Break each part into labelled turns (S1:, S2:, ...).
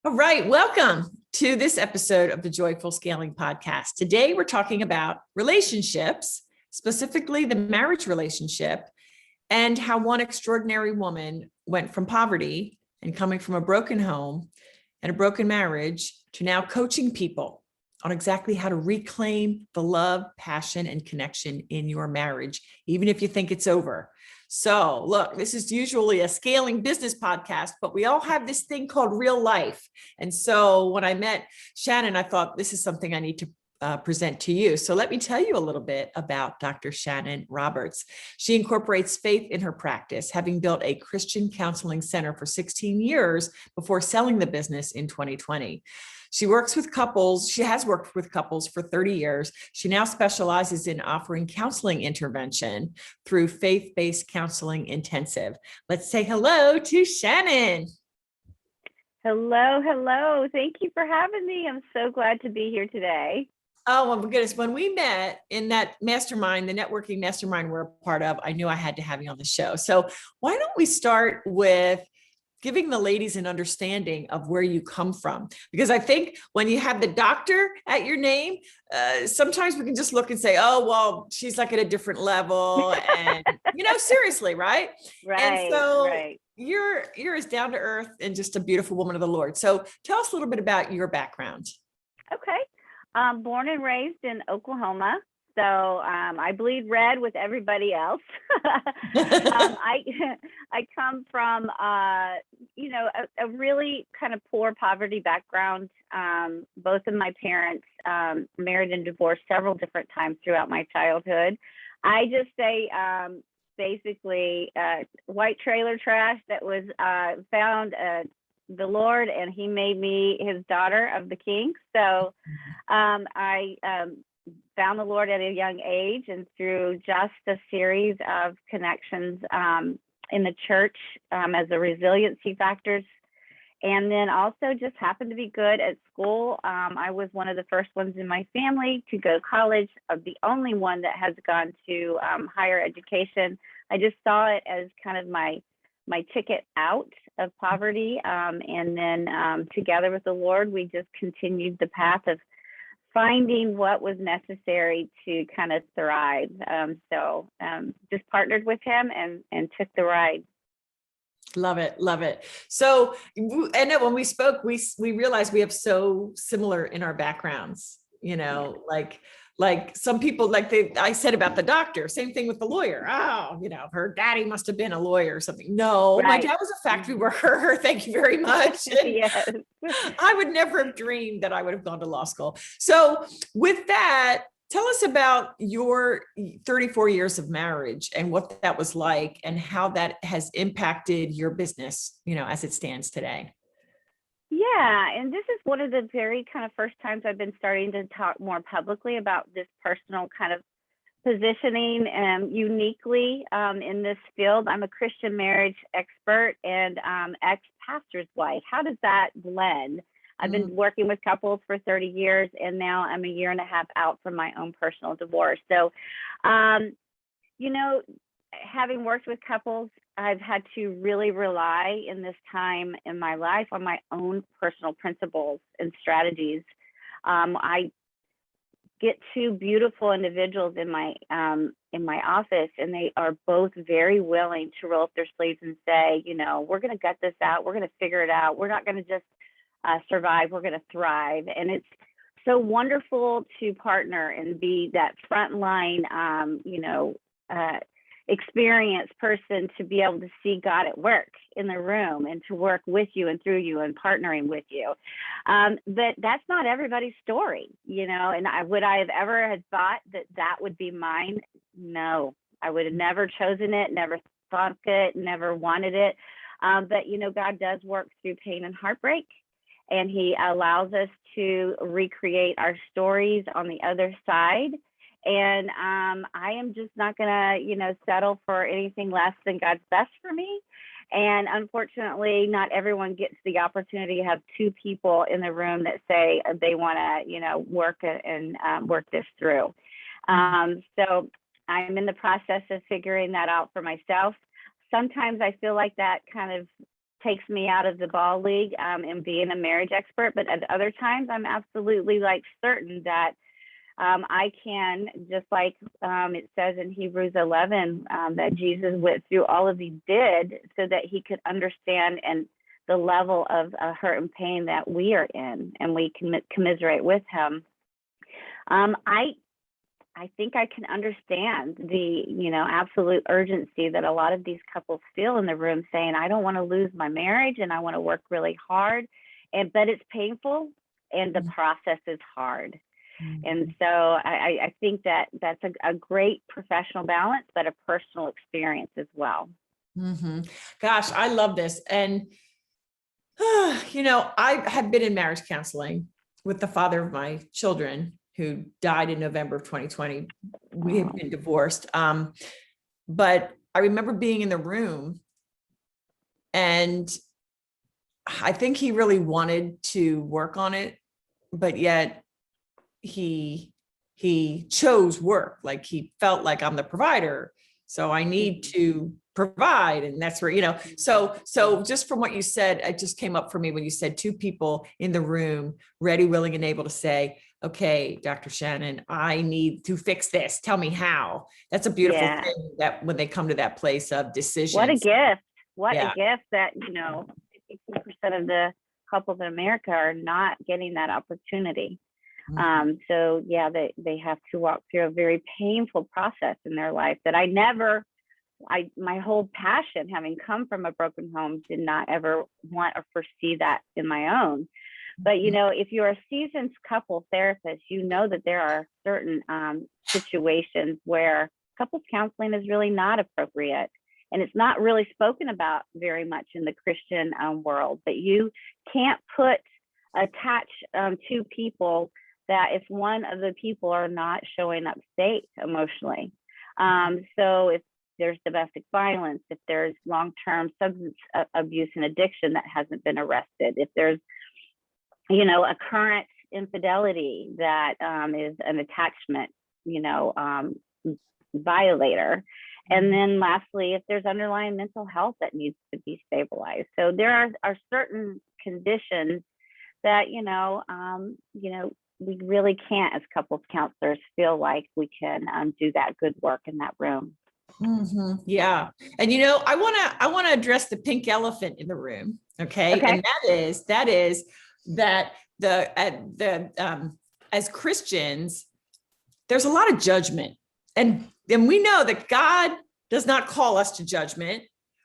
S1: All right, welcome to this episode of the Joyful Scaling Podcast. Today, we're talking about relationships, specifically the marriage relationship, and how one extraordinary woman went from poverty and coming from a broken home and a broken marriage to now coaching people on exactly how to reclaim the love, passion, and connection in your marriage, even if you think it's over. So look, this is usually a scaling business podcast, but we all have this thing called real life. And so when I met Shanon, I thought this is something I need to present to you. So let me tell you a little bit about Dr. Shanon Roberts. She incorporates faith in her practice, having built a Christian counseling center for 16 years before selling the business in 2020. She works with couples. She has worked with couples for 30 years. She now specializes in offering counseling intervention through faith-based counseling intensive. Let's say hello to Shanon.
S2: Hello. Thank you for having me. I'm so glad to be here today.
S1: Oh, my goodness. When we met in that mastermind, the networking mastermind we're a part of, I knew I had to have you on the show. So why don't we start with giving the ladies an understanding of where you come from? Because I think when you have the doctor at your name, sometimes we can just look and say, oh, well, she's like at a different level. And, seriously, right?
S2: Right.
S1: And so
S2: right.
S1: You're as down to earth and just a beautiful woman of the Lord. So tell us a little bit about your background.
S2: Okay. Born and raised in Oklahoma. So I bleed red with everybody else. I come from, a really kind of poor poverty background. Both of my parents married and divorced several different times throughout my childhood. I just say basically white trailer trash that was found the Lord, and he made me his daughter of the King. So I found the Lord at a young age, and through just a series of connections in the church as a resiliency factors. And then also just happened to be good at school. I was one of the first ones in my family to go to college, the only one that has gone to higher education. I just saw it as kind of my ticket out of poverty. And then together with the Lord, we just continued the path of finding what was necessary to kind of thrive. So just partnered with him and took the ride.
S1: Love it. So, and when we spoke, we realized we have so similar in our backgrounds, like some people, I said about the doctor, same thing with the lawyer. Oh, her daddy must have been a lawyer or something. No, right. My dad was a factory worker. Thank you very much.
S2: Yes.
S1: I would never have dreamed that I would have gone to law school. So with that, tell us about your 34 years of marriage and what that was like and how that has impacted your business, as it stands today.
S2: Yeah, and this is one of the very kind of first times I've been starting to talk more publicly about this personal kind of positioning uniquely in this field. I'm a Christian marriage expert and ex-pastor's wife. How does that blend? I've been working with couples for 30 years, and now I'm a year and a half out from my own personal divorce. So, having worked with couples, I've had to really rely in this time in my life on my own personal principles and strategies. I get two beautiful individuals in my office, and they are both very willing to roll up their sleeves and say, we're going to gut this out. We're going to figure it out. We're not going to just survive. We're going to thrive. And it's so wonderful to partner and be that frontline, experienced person to be able to see God at work in the room and to work with you and through you and partnering with you. But that's not everybody's story, and would I have ever had thought that would be mine? No, I would have never chosen it, never thought it, never wanted it. But, God does work through pain and heartbreak, and he allows us to recreate our stories on the other side. And I am just not going to, settle for anything less than God's best for me. And unfortunately, not everyone gets the opportunity to have two people in the room that say they want to, work and work this through. So I'm in the process of figuring that out for myself. Sometimes I feel like that kind of takes me out of the ball league and being a marriage expert. But at other times, I'm absolutely like certain that I can, just like it says in Hebrews 11, that Jesus went through all of he did so that he could understand and the level of hurt and pain that we are in, and we can commiserate with him. I think I can understand the, absolute urgency that a lot of these couples feel in the room, saying, I don't want to lose my marriage and I want to work really hard, but it's painful and the process is hard. And so I think that that's a great professional balance, but a personal experience as well.
S1: Gosh, I love this. And, I have been in marriage counseling with the father of my children, who died in November of 2020. We have been divorced. But I remember being in the room, and I think he really wanted to work on it, but yet he chose work. Like, he felt like, I'm the provider, so I need to provide. And that's where, so just from what you said, it just came up for me when you said two people in the room, ready, willing, and able to say, okay, Dr. Shanon, I need to fix this. Tell me how. That's a beautiful thing, that when they come to that place of decision.
S2: What a gift. What a gift that, 50% of the couples in America are not getting that opportunity. So they have to walk through a very painful process in their life that my whole passion, having come from a broken home, did not ever want or foresee that in my own. But, if you're a seasoned couple therapist, that there are certain situations where couples counseling is really not appropriate. And it's not really spoken about very much in the Christian world. But you can't attach two people that if one of the people are not showing up safe emotionally. So if there's domestic violence, if there's long-term substance abuse and addiction that hasn't been arrested, if there's a current infidelity that is an attachment, violator. And then lastly, if there's underlying mental health that needs to be stabilized. So there are certain conditions that, we really can't, as couples counselors, feel like we can do that good work in that room.
S1: Yeah. And, I want to address the pink elephant in the room. Okay. And that is that as Christians, there's a lot of judgment, and we know that God does not call us to judgment,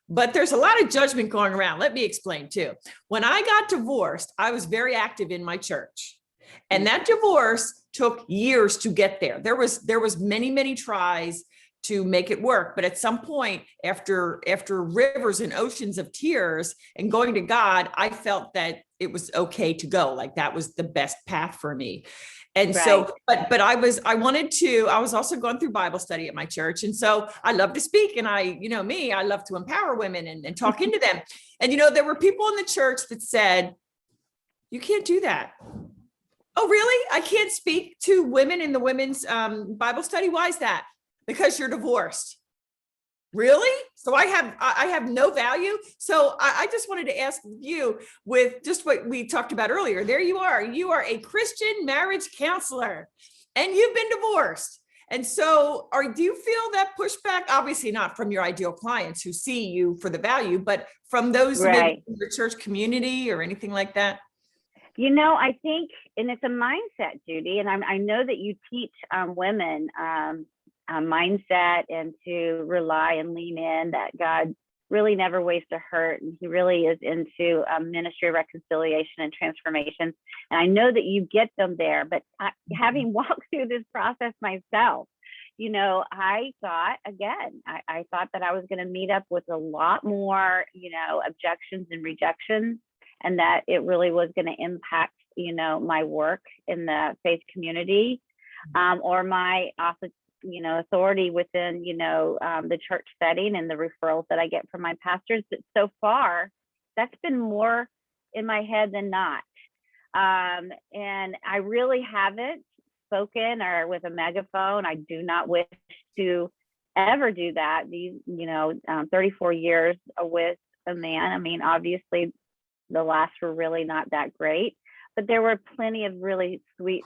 S1: but there's a lot of judgment going around. Let me explain too. When I got divorced, I was very active in my church, and that divorce took years to get there. There was many, many tries to make it work. But at some point, after rivers and oceans of tears and going to God, I felt that it was okay to go. Like, that was the best path for me. And so, but I was also going through Bible study at my church. And so I love to speak, and I love to empower women and talk into them. And, there were people in the church that said, you can't do that. Oh, really? I can't speak to women in the women's Bible study. Why is that? Because you're divorced. Really? So I have no value. So I just wanted to ask you, with just what we talked about earlier, there you are a Christian marriage counselor, and you've been divorced. And so do you feel that pushback? Obviously not from your ideal clients who see you for the value, but from those in the church community or anything like that?
S2: I think, and it's a mindset, Judy, and I know that you teach women mindset, and to rely and lean in, that God really never wastes a hurt, and he really is into ministry, reconciliation, and transformation. And I know that you get them there, but having walked through this process myself, I thought that I was going to meet up with a lot more, objections and rejections, and that it really was going to impact, my work in the faith community, or my authority within, the church setting and the referrals that I get from my pastors. But so far, that's been more in my head than not. And I really haven't spoken or with a megaphone. I do not wish to ever do that. These, 34 years with a man. I mean, obviously the last were really not that great, but there were plenty of really sweet,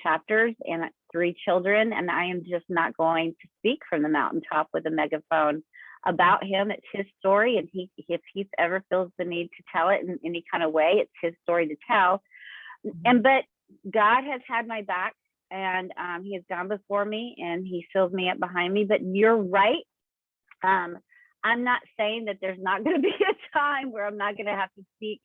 S2: chapters and 3 children. And I am just not going to speak from the mountaintop with a megaphone about him. It's his story. And if he ever feels the need to tell it in any kind of way, it's his story to tell. But God has had my back, and he has gone before me, and he fills me up behind me. But you're right. I'm not saying that there's not going to be a time where I'm not going to have to speak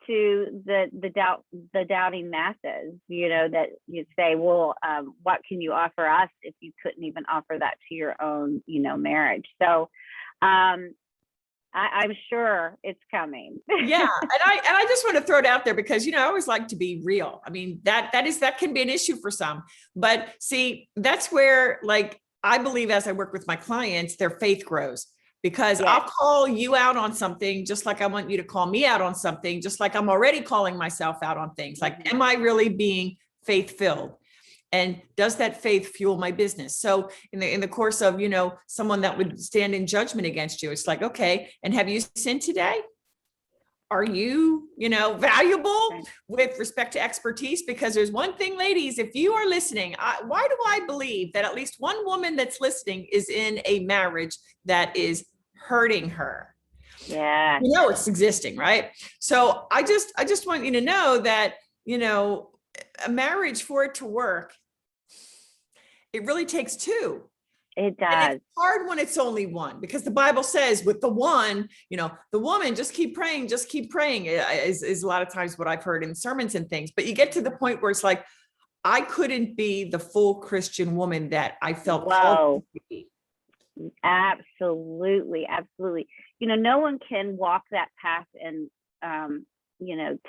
S2: to the doubting masses, that you'd say, well, what can you offer us if you couldn't even offer that to your own, marriage? So I'm sure it's coming.
S1: Yeah. And I just want to throw it out there because, I always like to be real. I mean, that can be an issue for some, but see, that's where, like, I believe as I work with my clients, their faith grows. Because yes. I'll call you out on something, just like I want you to call me out on something, just like I'm already calling myself out on things. Like, am I really being faith-filled? And does that faith fuel my business? So in the course of, someone that would stand in judgment against you, it's like, okay, and have you sinned today? Are you, valuable with respect to expertise? Because there's one thing, ladies, if you are listening, why do I believe that at least one woman that's listening is in a marriage that is hurting her?
S2: Yeah.
S1: It's existing, right? So I just want you to know that, a marriage, for it to work, it really takes 2.
S2: It does.
S1: And it's hard when it's only one, because the Bible says with the one, the woman, just keep praying is a lot of times what I've heard in sermons and things. But you get to the point where it's like, I couldn't be the full Christian woman that I felt called to be.
S2: Absolutely. No one can walk that path and,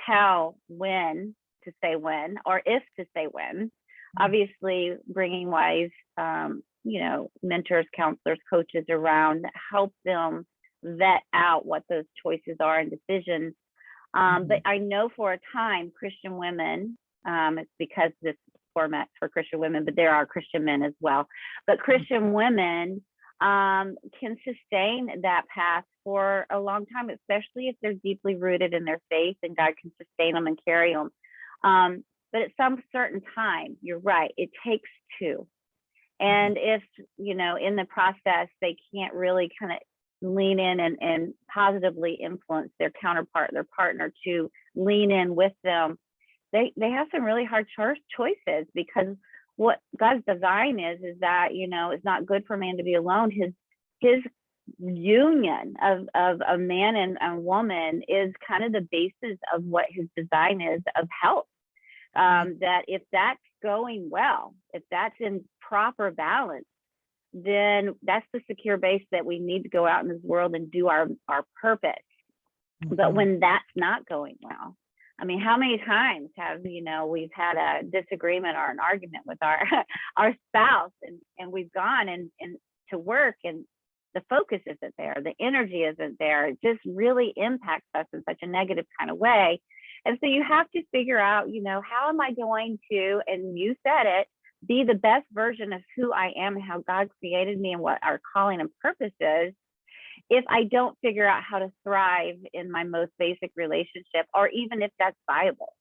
S2: tell when to say when, or if to say when. Obviously, bringing wise, mentors, counselors, coaches around, help them vet out what those choices are and decisions. But I know for a time, Christian women, it's because this format's for Christian women, but there are Christian men as well. But Christian women can sustain that path for a long time, especially if they're deeply rooted in their faith, and God can sustain them and carry them. But at some certain time, you're right, it takes 2. And if, in the process, they can't really kind of lean in and positively influence their counterpart, their partner, to lean in with them, they have some really hard choices, because what God's design is that, it's not good for man to be alone. His union of a man and a woman is kind of the basis of what his design is of health. That if that's going well, if that's in proper balance, then that's the secure base that we need to go out in this world and do our purpose. But when that's not going well, I mean, how many times have, we've had a disagreement or an argument with our spouse, and we've gone and to work, and the focus isn't there, the energy isn't there. It just really impacts us in such a negative kind of way. And so you have to figure out, how am I going to, and you said it, be the best version of who I am and how God created me and what our calling and purpose is, if I don't figure out how to thrive in my most basic relationship, or even if that's viable.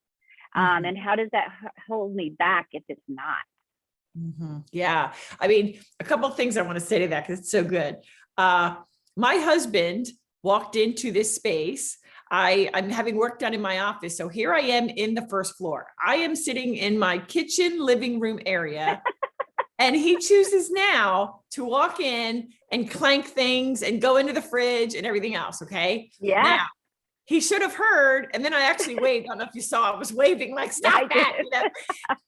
S2: And how does that hold me back if it's not?
S1: Yeah. I mean, a couple of things I want to say to that, because it's so good. My husband walked into this space. I'm having work done in my office. So here I am in the first floor. I am sitting in my kitchen living room area. And he chooses now to walk in and clank things and go into the fridge and everything else. Okay.
S2: Yeah.
S1: Now, he should have heard. And then I actually waved. I don't know if you saw, I was waving like, stop that.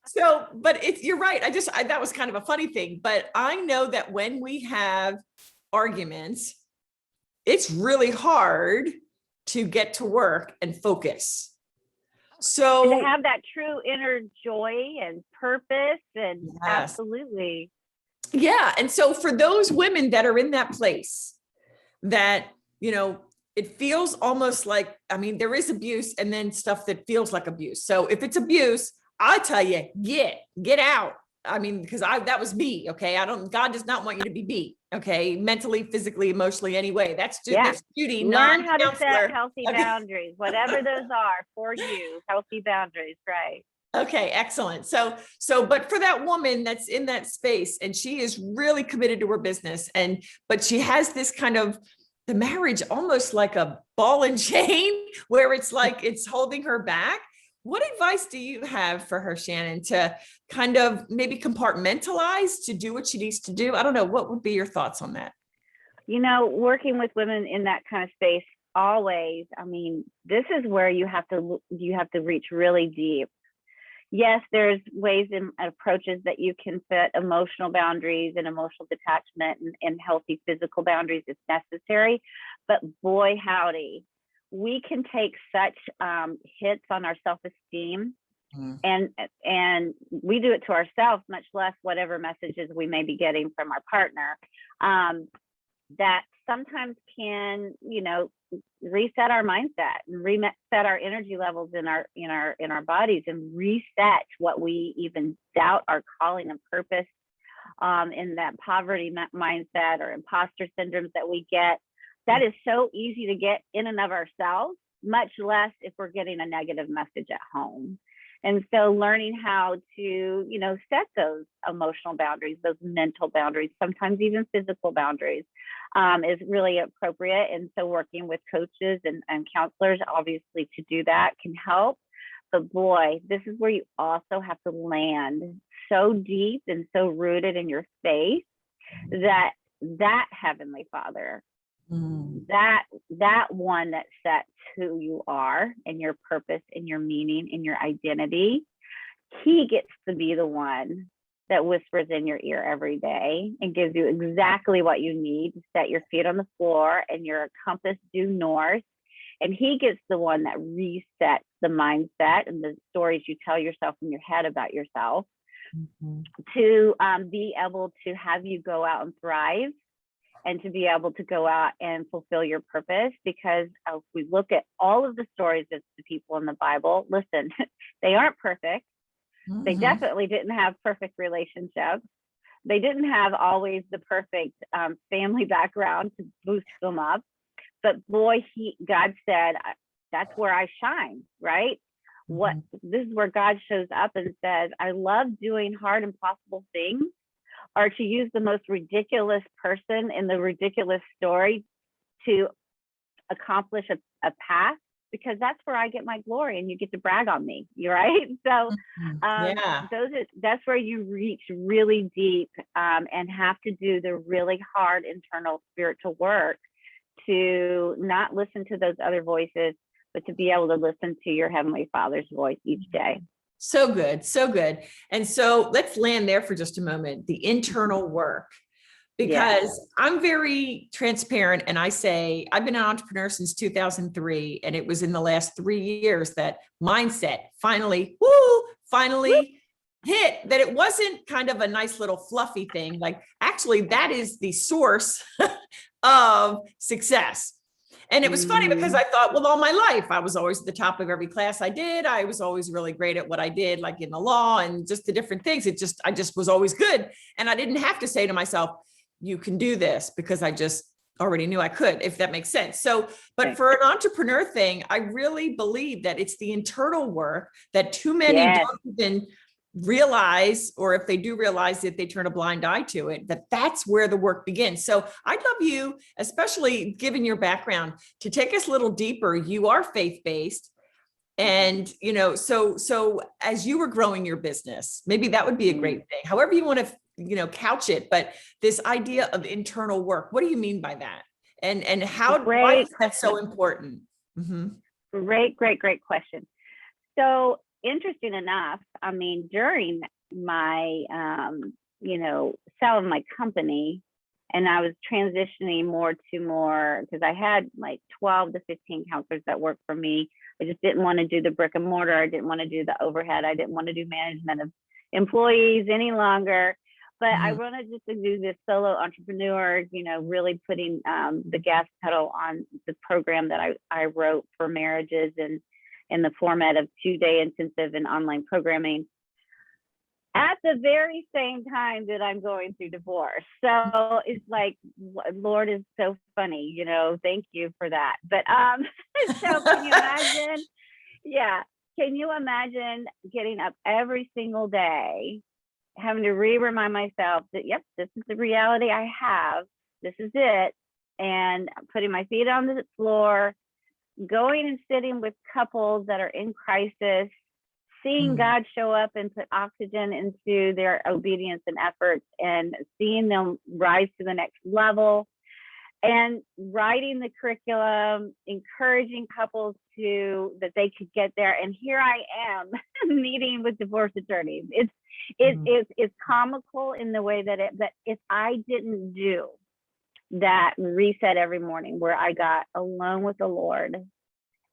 S1: So, but you're right. That was kind of a funny thing, but I know that when we have arguments, it's really hard to get to work and focus. So
S2: to have that true inner joy and purpose, and yes. Absolutely.
S1: Yeah. And so for those women that are in that place that, it feels almost like, I mean, there is abuse and then stuff that feels like abuse. So if it's abuse, I tell you, get out. I mean, because that was me. Okay. God does not want you to be beat. Okay. Mentally, physically, emotionally, anyway. That's Judy,
S2: Learn how to set
S1: non-counselor.
S2: healthy
S1: Okay.
S2: boundaries, whatever those are for you, healthy boundaries, right?
S1: Okay, excellent. So, but for that woman that's in that space and she is really committed to her business but she has this kind of the marriage almost like a ball and chain where it's like it's holding her back. What advice do you have for her, Shanon, to kind of maybe compartmentalize to do what she needs to do? I don't know. What would be your thoughts on that?
S2: Working with women in that kind of space always, I mean, this is where you have to reach really deep. Yes, there's ways and approaches that you can set emotional boundaries and emotional detachment and healthy physical boundaries if necessary. But boy, howdy, we can take such hits on our self-esteem, and we do it to ourselves, much less whatever messages we may be getting from our partner, that sometimes can, reset our mindset and reset our energy levels in our bodies and reset what we even doubt our calling and purpose, in that poverty mindset or imposter syndromes that we get. That is so easy to get in and of ourselves, much less if we're getting a negative message at home. And so learning how to, set those emotional boundaries, those mental boundaries, sometimes even physical boundaries, is really appropriate. And so working with coaches and counselors, obviously, to do that can help. But boy, this is where you also have to land so deep and so rooted in your faith that Heavenly Father, that one that sets who you are and your purpose and your meaning and your identity, he gets to be the one that whispers in your ear every day and gives you exactly what you need to set your feet on the floor and your compass due north. And he gets the one that resets the mindset and the stories you tell yourself in your head about yourself, to be able to have you go out and thrive and to be able to go out and fulfill your purpose. Because if we look at all of the stories of the people in the Bible, listen, they aren't perfect. They definitely didn't have perfect relationships. They didn't have always the perfect family background to boost them up. But boy, God said, that's where I shine, right? This is where God shows up and says, I love doing hard, impossible things, or to use the most ridiculous person in the ridiculous story to accomplish a path, because that's where I get my glory and you get to brag on me. You're right. So that's where you reach really deep, and have to do the really hard internal spiritual work to not listen to those other voices, but to be able to listen to your Heavenly Father's voice each day.
S1: So good. So good. And so let's land there for just a moment, the internal work, because I'm very transparent. And I say, I've been an entrepreneur since 2003. And it was in the last 3 years that mindset finally hit, that it wasn't kind of a nice little fluffy thing. Like, actually, that is the source of success. And it was funny because I thought, well, all my life, I was always at the top of every class I did. I was always really great at what I did, like in the law and just the different things. I just was always good. And I didn't have to say to myself, you can do this, because I just already knew I could, if that makes sense. So, but for an entrepreneur thing, I really believe that it's the internal work that too many don't even realize, or if they do realize it, they turn a blind eye to it, that's where the work begins. So I'd love you, especially given your background, to take us a little deeper. You are faith-based, and so as you were growing your business, maybe that would be a great thing, however you want to couch it. But this idea of internal work, what do you mean by that, and why is that so important?
S2: Great question. So interesting enough, I mean, during my, selling my company, and I was transitioning more, because I had like 12 to 15 counselors that worked for me. I just didn't want to do the brick and mortar. I didn't want to do the overhead. I didn't want to do management of employees any longer. But I wanted just to do this solo entrepreneur, really putting the gas pedal on the program that I wrote for marriages and in the format of 2-day intensive and online programming. at the very same time that I'm going through divorce. So it's like, Lord is so funny, you know, thank you for that. But so can you imagine? Yeah. Can you imagine getting up every single day, having to remind myself that, yep, this is the reality I have. This is it. And putting my feet on the floor, going and sitting with couples that are in crisis, seeing God show up and put oxygen into their obedience and efforts, and seeing them rise to the next level, and writing the curriculum, encouraging couples that they could get there. And here I am meeting with divorce attorneys. It's comical in the way that if I didn't do that reset every morning where I got alone with the Lord,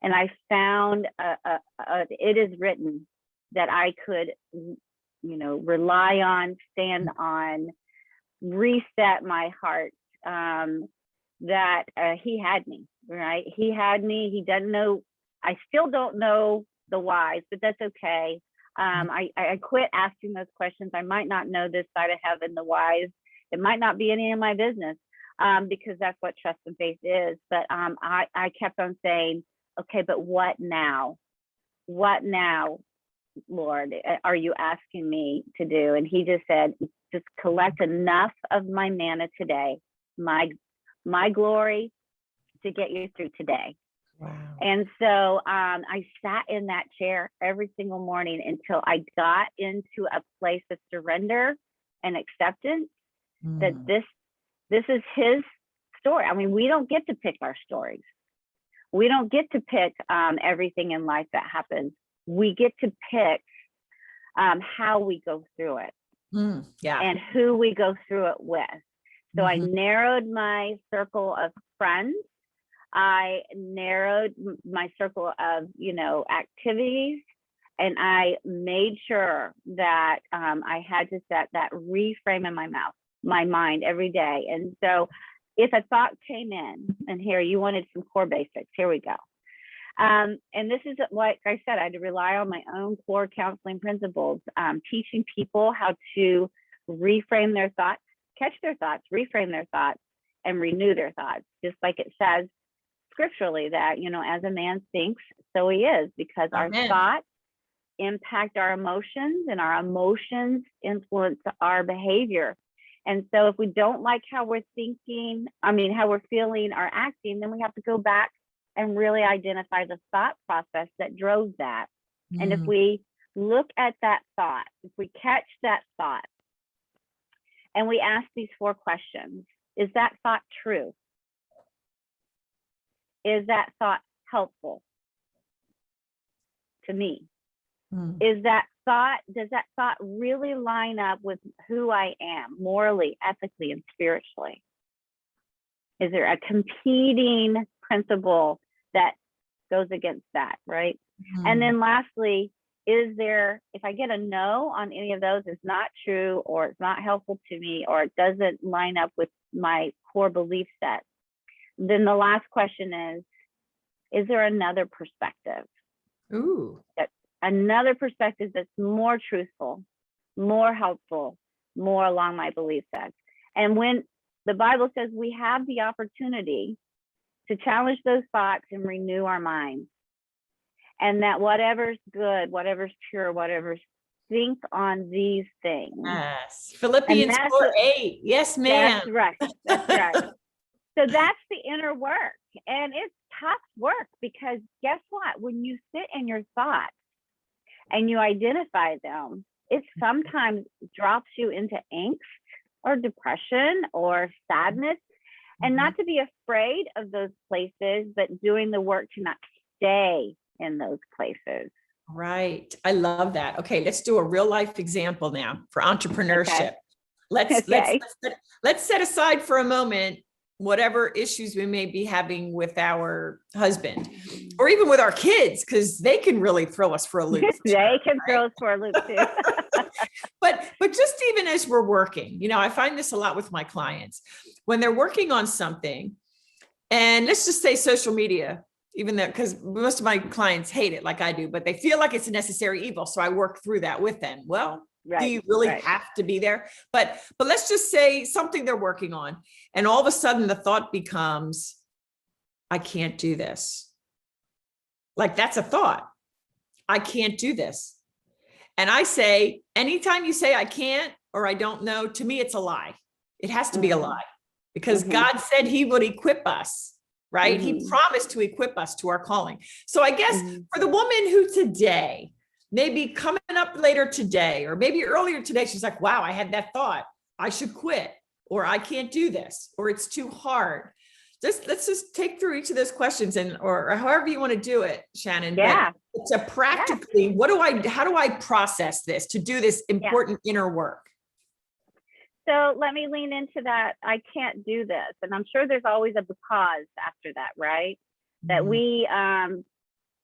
S2: and I found it is written that I could, you know, rely on, stand on, reset my heart, that he had me, right? He had me. He doesn't know. I still don't know the whys, but that's okay. I quit asking those questions. I might not know this side of heaven, the whys. It might not be any of my business, because that's what trust and faith is. But I kept on saying, okay, but what now? What now, Lord, are you asking me to do? And he just said, just collect enough of my manna today, my glory, to get you through today.
S1: Wow.
S2: And so I sat in that chair every single morning until I got into a place of surrender and acceptance that this is his story. I mean, we don't get to pick our stories. We don't get to pick everything in life that happens. We get to pick how we go through it, and who we go through it with. So I narrowed my circle of friends. I narrowed my circle of, you know, activities, and I made sure that I had to set that reframe in my mind every day. And so if a thought came in, and here you wanted some core basics, here we go. And this is, like I said, I had to rely on my own core counseling principles, teaching people how to reframe their thoughts, catch their thoughts, reframe their thoughts, and renew their thoughts. Just like it says scripturally that, you know, as a man thinks, so he is, because our thoughts impact our emotions, and our emotions influence our behavior. And so if we don't like how we're thinking, how we're feeling or acting, then we have to go back and really identify the thought process that drove that. And if we look at that thought, if we catch that thought, and we ask these 4 questions, is that thought true? Is that thought helpful to me? Does that thought really line up with who I am morally, ethically, and spiritually? Is there a competing principle that goes against that, right? And then lastly, is there, if I get a no on any of those, it's not true, or it's not helpful to me, or it doesn't line up with my core belief set, then the last question is there another perspective? Another perspective that's more truthful, more helpful, more along my belief sets. And when the Bible says we have the opportunity to challenge those thoughts and renew our minds, and that whatever's good, whatever's pure, whatever's, think on these things.
S1: Yes. Philippians 4:8. Yes, ma'am.
S2: That's right. That's right. So that's the inner work. And it's tough work, because guess what? When you sit in your thoughts and you identify them, it sometimes drops you into angst or depression or sadness. And not to be afraid of those places, but doing the work to not stay in those places.
S1: Right. I love that. Okay, let's do a real life example now for entrepreneurship.
S2: Okay.
S1: Let's set aside for a moment whatever issues we may be having with our husband, or even with our kids, because they can really throw us for a loop.
S2: They can throw us for a loop too.
S1: But just even as we're working, you know, I find this a lot with my clients when they're working on something, and let's just say social media, even though, because most of my clients hate it like I do, but they feel like it's a necessary evil. So I work through that with them. Well, Do you really have to be there? But let's just say something they're working on, and all of a sudden the thought becomes, I can't do this. Like, that's a thought. I can't do this. And I say, anytime you say I can't or I don't know, to me, it's a lie. It has to be a lie, because God said he would equip us, right? He promised to equip us to our calling. So I guess for the woman who today, maybe coming up later today, or maybe earlier today, she's like, wow, I had that thought, I should quit, or I can't do this, or it's too hard. Let's just take through each of those questions, and or however you want to do it, Shanon.
S2: Yeah.
S1: But it's a practically, how do I process this to do this important inner work?
S2: So let me lean into that. I can't do this. And I'm sure there's always a because after that, right? That we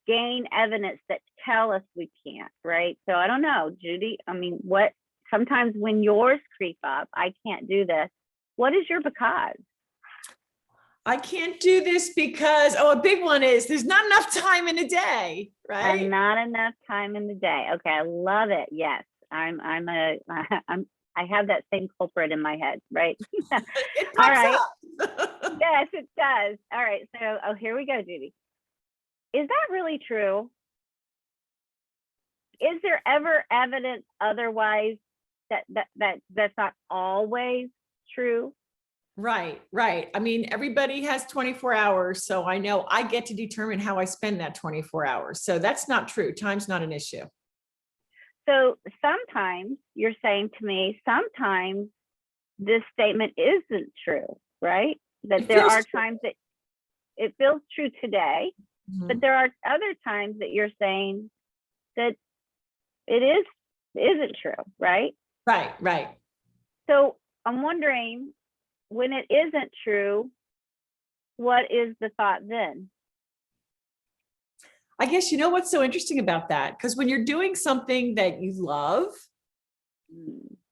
S2: gain evidence that tell us we can't, right? So I don't know, Judy. I mean, sometimes when yours creep up, I can't do this. What is your because?
S1: I can't do this because, a big one is there's not enough time in a day, right?
S2: And not enough time in the day. Okay, I love it. Yes, I have that same culprit in my head, right?
S1: It
S2: All
S1: pops
S2: right.
S1: up.
S2: Yes, it does. All right. So, here we go, Judy. Is that really true? Is there ever evidence otherwise that's not always true?
S1: Right. I mean, everybody has 24 hours. So I know I get to determine how I spend that 24 hours. So that's not true. Time's not an issue.
S2: So sometimes you're saying to me, sometimes this statement isn't true, right? That there are times that it feels true today, but there are other times that you're saying that it isn't true, right?
S1: Right.
S2: So I'm wondering, when it isn't true, what is the thought then?
S1: I guess, you know what's so interesting about that? Because when you're doing something that you love,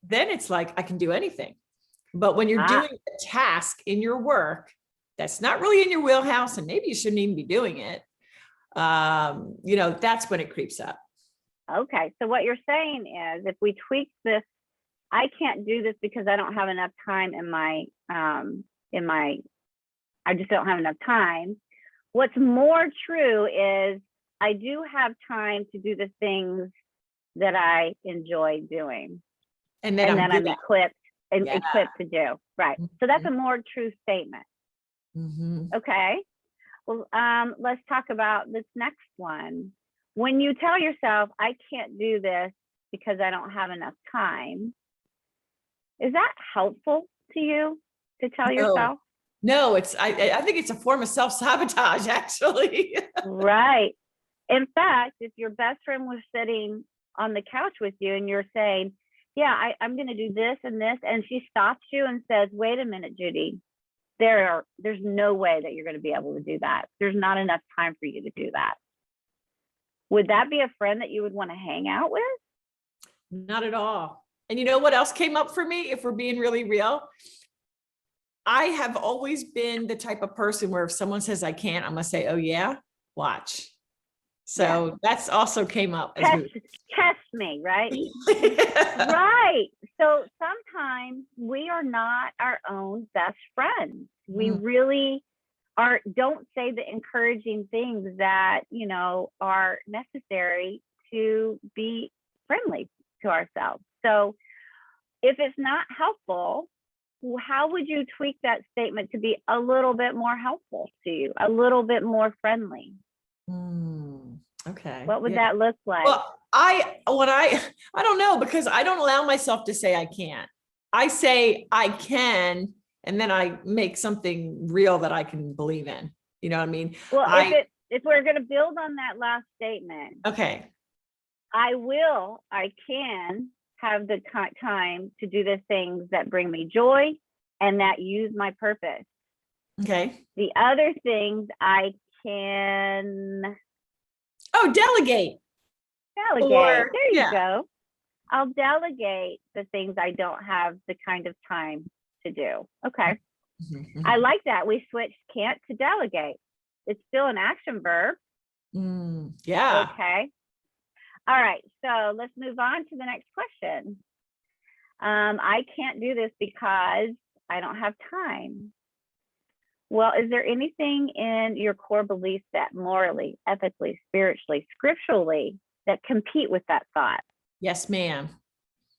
S1: then it's like, I can do anything. But when you're doing a task in your work that's not really in your wheelhouse, and maybe you shouldn't even be doing it, that's when it creeps up.
S2: Okay. So what you're saying is, if we tweak this, I can't do this because I don't have enough time I just don't have enough time. What's more true is I do have time to do the things that I enjoy doing. And then I'm equipped to do. Right. So that's a more true statement. Okay. Well, let's talk about this next one. When you tell yourself, I can't do this because I don't have enough time, is that helpful to you to tell yourself?
S1: No, I think it's a form of self-sabotage, actually.
S2: Right. In fact, if your best friend was sitting on the couch with you and you're saying, yeah, I'm going to do this and this, and she stops you and says, wait a minute, Judy, there's no way that you're going to be able to do that. There's not enough time for you to do that. Would that be a friend that you would want to hang out with?
S1: Not at all. And you know what else came up for me, if we're being really real? I have always been the type of person where if someone says I can't, I'm going to say, oh yeah, watch. So that's also came up.
S2: Test me, right? Right. So sometimes we are not our own best friends. We really don't say the encouraging things that, are necessary to be friendly to ourselves. So if it's not helpful, how would you tweak that statement to be a little bit more helpful to you, a little bit more friendly?
S1: Okay.
S2: What would that look like?
S1: Well, I don't know, because I don't allow myself to say I can't. I say I can, and then I make something real that I can believe in. You know what I mean?
S2: Well, if we're going to build on that last statement,
S1: okay.
S2: I can have the time to do the things that bring me joy and that use my purpose.
S1: Okay.
S2: The other things I can...
S1: delegate.
S2: There you go. I'll delegate the things I don't have the kind of time to do. Okay. I like that. We switched can't to delegate. It's still an action verb.
S1: Yeah.
S2: Okay. All right, so let's move on to the next question. I can't do this because I don't have time. Well, is there anything in your core beliefs that morally, ethically, spiritually, scripturally that compete with that thought?
S1: Yes, ma'am.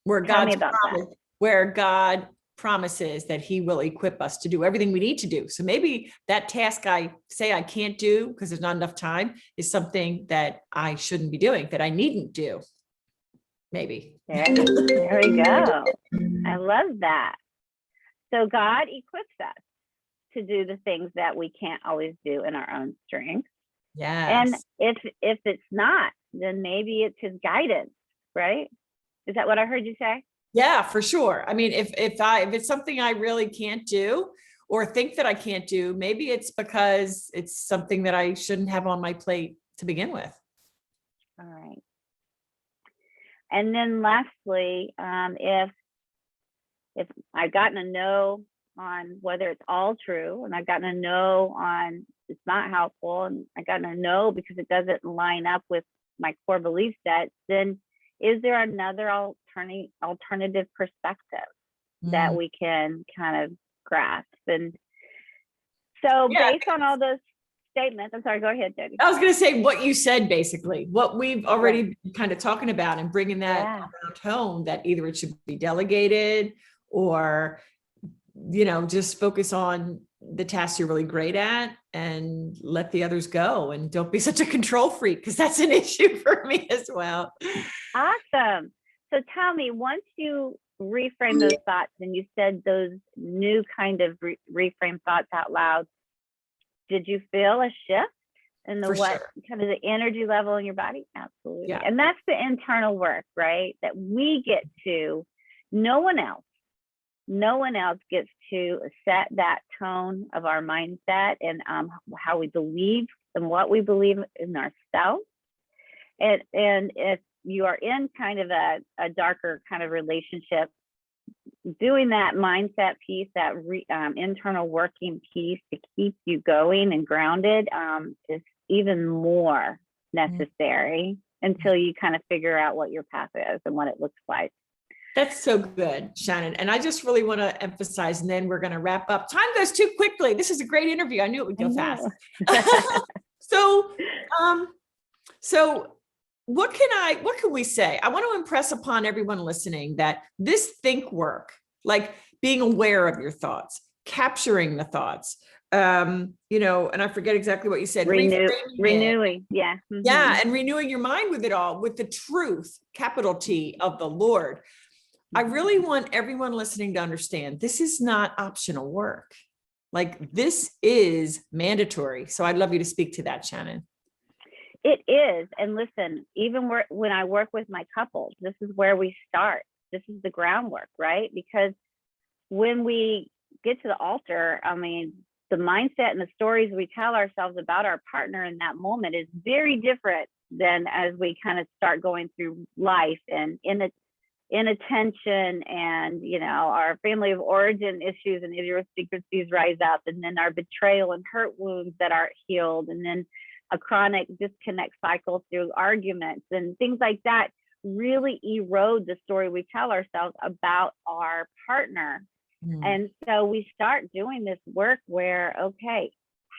S1: Where
S2: Tell me
S1: God's
S2: about that.
S1: promise, where God promises that he will equip us to do everything we need to do. So maybe that task I say I can't do because there's not enough time is something that I shouldn't be doing, that I needn't do. Maybe.
S2: There we go. I love that. So God equips us to do the things that we can't always do in our own strength. And
S1: Yes.
S2: if it's not, then maybe it's his guidance, right? Is that what I heard you say?
S1: Yeah, for sure. I mean, if it's something I really can't do or think that I can't do, maybe it's because it's something that I shouldn't have on my plate to begin with.
S2: All right. And then lastly, if I've gotten a no on whether it's all true, and I've gotten a no on it's not helpful, and I've gotten a no because it doesn't line up with my core belief set, then is there another alternative perspective that we can kind of grasp? And so based on all those statements, I'm sorry, go ahead, Debbie.
S1: I was going to say what you said, basically, what we've already been kind of talking about and bringing that around home, that either it should be delegated or, just focus on the tasks you're really great at and let the others go, and don't be such a control freak, because that's an issue for me as well.
S2: Awesome. So tell me, once you reframe those thoughts and you said those new kind of reframe thoughts out loud, did you feel a shift in the kind of the energy level in your body? Absolutely.
S1: Yeah.
S2: And that's the internal work, right? That we get to, no one else gets to set that tone of our mindset and how we believe and what we believe in ourselves. And if you are in kind of a darker kind of relationship, doing that mindset piece, that internal working piece to keep you going and grounded is even more necessary until you kind of figure out what your path is and what it looks like.
S1: That's so good, Shanon. And I just really want to emphasize, and then we're going to wrap up. Time goes too quickly. This is a great interview. I knew it would go fast. So what can we say? I want to impress upon everyone listening that this think work, like being aware of your thoughts, capturing the thoughts, and I forget exactly what you said.
S2: Renewing. Yeah. Mm-hmm.
S1: Yeah. And renewing your mind with it all, with the truth, capital T, of the Lord. I really want everyone listening to understand this is not optional work. Like, this is mandatory. So I'd love you to speak to that, Shanon.
S2: It is. And listen, even when I work with my couples, this is where we start. This is the groundwork, right? Because when we get to the altar, I mean, the mindset and the stories we tell ourselves about our partner in that moment is very different than as we kind of start going through life and inattention and, our family of origin issues and idiosyncrasies rise up, and then our betrayal and hurt wounds that aren't healed, and then a chronic disconnect cycle through arguments and things like that really erode the story we tell ourselves about our partner. And so we start doing this work where, okay,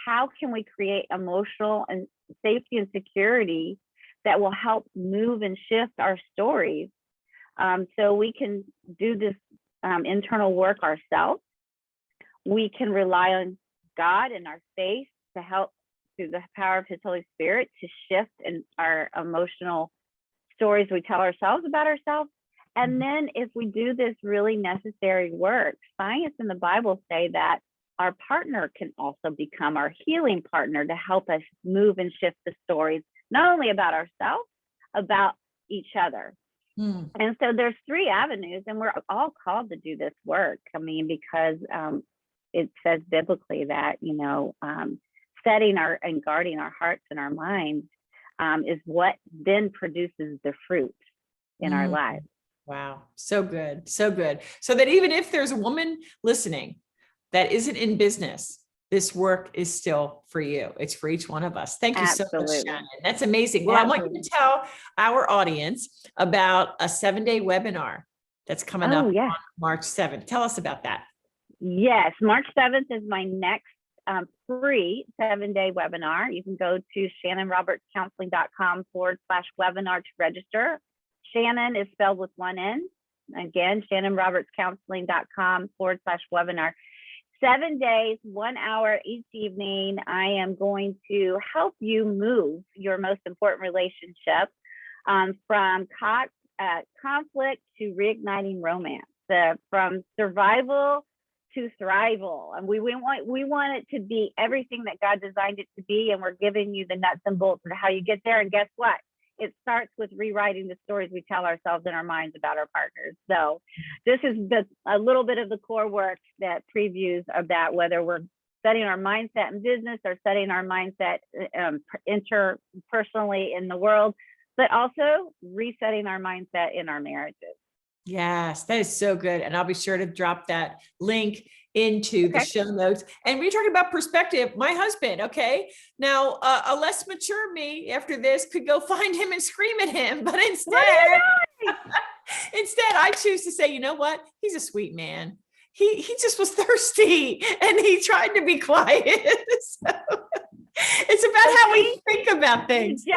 S2: how can we create emotional and safety and security that will help move and shift our stories? So we can do this internal work ourselves. We can rely on God and our faith to help through the power of his Holy Spirit to shift in our emotional stories we tell ourselves about ourselves. And then if we do this really necessary work, science and the Bible say that our partner can also become our healing partner to help us move and shift the stories, not only about ourselves, about each other. And so there's 3 avenues, and we're all called to do this work. I mean, because it says biblically that, setting and guarding our hearts and our minds is what then produces the fruit in our lives.
S1: Wow. So good. So good. So that even if there's a woman listening that isn't in business, this work is still for you. It's for each one of us. Thank you so much,
S2: Absolutely.
S1: Shannon. That's amazing. Well, I want you to tell our audience about a 7-day webinar that's coming up
S2: yes.
S1: on March 7th. Tell us about that.
S2: Yes, March 7th is my next free 7-day webinar. You can go to shannonrobertscounseling.com/webinar to register. Shannon is spelled with one N. Again, shannonrobertscounseling.com/webinar. 7 days, 1 hour each evening. I am going to help you move your most important relationship from conflict to reigniting romance, from survival to thrival. And we want it to be everything that God designed it to be. And we're giving you the nuts and bolts of how you get there. And guess what? It starts with rewriting the stories we tell ourselves in our minds about our partners. So this is a little bit of the core work that previews of that, whether we're setting our mindset in business or setting our mindset interpersonally in the world, but also resetting our mindset in our marriages.
S1: Yes, that is so good. And I'll be sure to drop that link into the show notes. And we're talking about perspective. My husband, okay, now a less mature me after this could go find him and scream at him, but instead I choose to say, you know what? He's a sweet man. He just was thirsty and he tried to be quiet. So it's about how we think about things.
S2: You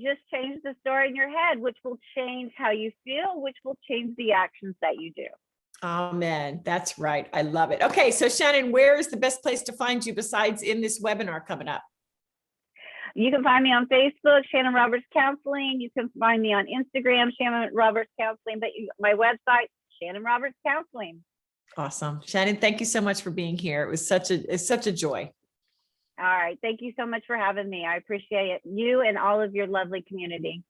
S2: just change the story in your head, which will change how you feel, which will change the actions that you do.
S1: Amen. That's right. I love it. Okay. So Shannon, where is the best place to find you besides in this webinar coming up?
S2: You can find me on Facebook, Shanon Roberts Counseling. You can find me on Instagram, Shanon Roberts Counseling, but my website, Shanon Roberts Counseling.
S1: Awesome. Shannon, thank you so much for being here. It's such a joy.
S2: All right. Thank you so much for having me. I appreciate it. You and all of your lovely community.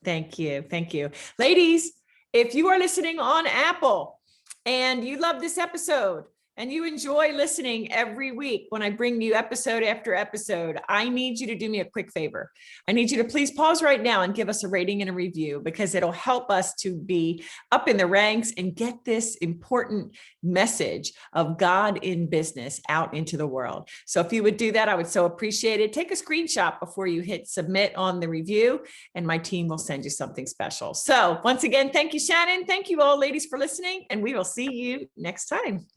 S1: Thank you. Thank you. Ladies, if you are listening on Apple and you love this episode and you enjoy listening every week when I bring you episode after episode, I need you to do me a quick favor. I need you to please pause right now and give us a rating and a review, because it'll help us to be up in the ranks and get this important message of God in business out into the world. So if you would do that, I would so appreciate it. Take a screenshot before you hit submit on the review, and my team will send you something special. So once again, thank you, Shannon. Thank you all, ladies, for listening, and we will see you next time.